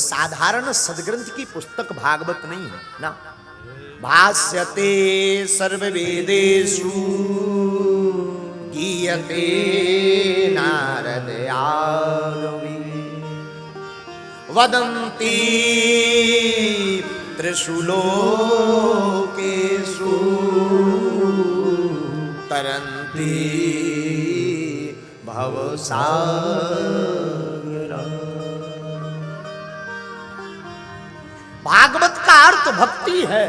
साधारण सदग्रंथ की पुस्तक भागवत नहीं है ना। भाष्यते सर्ववेदेषु गीयते नारद आदि वदन्ति त्रिषु लोकेषु तरन्ति भवसागरम्। भागवत का अर्थ भक्ति है।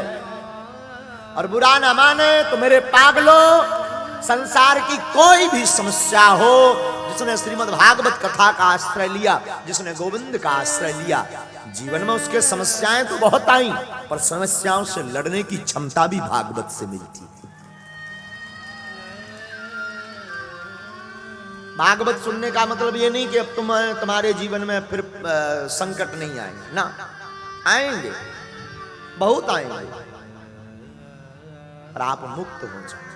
और बुरा ना माने तो मेरे पागलों, संसार की कोई भी समस्या हो, जिसने श्रीमद् भागवत कथा का आश्रय लिया, जिसने गोविंद का आश्रय लिया, जीवन में उसके समस्याएं तो बहुत आई, पर समस्याओं से लड़ने की क्षमता भी भागवत से मिलती है। भागवत सुनने का मतलब ये नहीं कि अब तुम्हारे जीवन में फिर संकट नहीं आएंगे ना, आएंगे, बहुत आएंगे, पर आप मुक्त हो जाओ।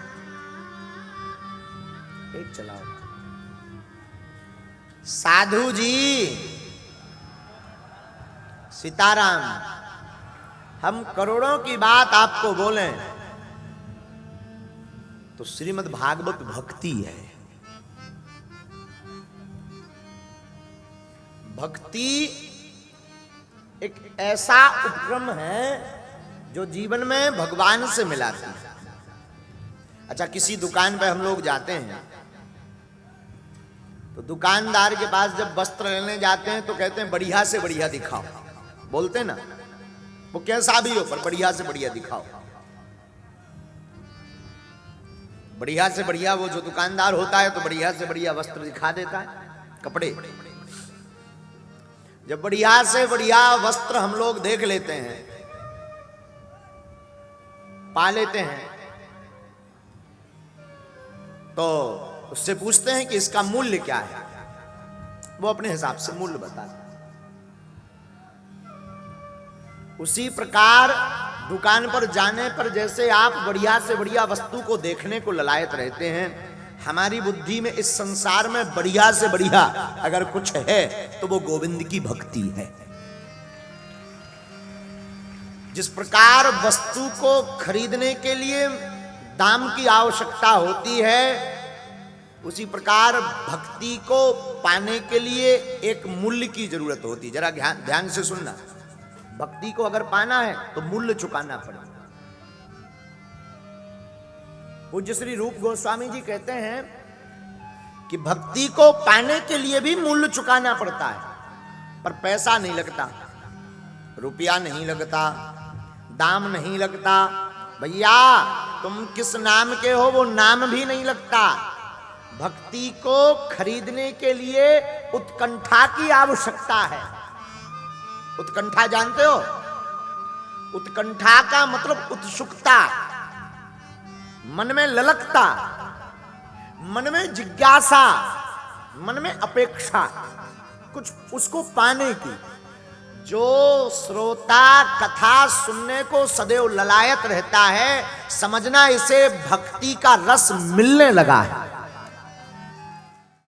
एक चलाओ। साधु जी सीताराम, हम करोड़ों की बात आपको बोलें तो श्रीमद् भागवत भक्ति है। भक्ति एक ऐसा उपक्रम है जो जीवन में भगवान से मिलाती है। अच्छा, किसी दुकान पे हम लोग जाते हैं तो दुकानदार के पास जब वस्त्र लेने जाते हैं तो कहते हैं बढ़िया से बढ़िया दिखाओ, बोलते हैं ना, वो कैसा भी हो पर बढ़िया से बढ़िया दिखाओ। बढ़िया से बढ़िया वो जो दुकानदार होता है तो बढ़िया से बढ़िया वस्त्र दिखा देता है, कपड़े। जब बढ़िया से बढ़िया वस्त्र हम लोग देख लेते हैं, पा लेते हैं, तो उससे पूछते हैं कि इसका मूल्य क्या है। वो अपने हिसाब से मूल्य बताता है। उसी प्रकार दुकान पर जाने पर जैसे आप बढ़िया से बढ़िया वस्तु को देखने को ललायत रहते हैं, हमारी बुद्धि में इस संसार में बढ़िया से बढ़िया अगर कुछ है तो वो गोविंद की भक्ति है। जिस प्रकार वस्तु को खरीदने के लिए दाम की आवश्यकता होती है, उसी प्रकार भक्ति को पाने के लिए एक मूल्य की जरूरत होती है। जरा ध्यान से सुनना, भक्ति को अगर पाना है तो मूल्य चुकाना पड़ेगा। पूज्य श्री रूप गोस्वामी जी कहते हैं कि भक्ति को पाने के लिए भी मूल्य चुकाना पड़ता है, पर पैसा नहीं लगता, रुपया नहीं लगता, दाम नहीं लगता। भैया तुम किस नाम के हो वो नाम भी नहीं लगता। भक्ति को खरीदने के लिए उत्कंठा की आवश्यकता है। उत्कंठा जानते हो? उत्कंठा का मतलब उत्सुकता, मन में ललकता, मन में जिज्ञासा, मन में अपेक्षा, कुछ उसको पाने की। जो श्रोता कथा सुनने को सदैव ललायत रहता है, समझना इसे भक्ति का रस मिलने लगा है।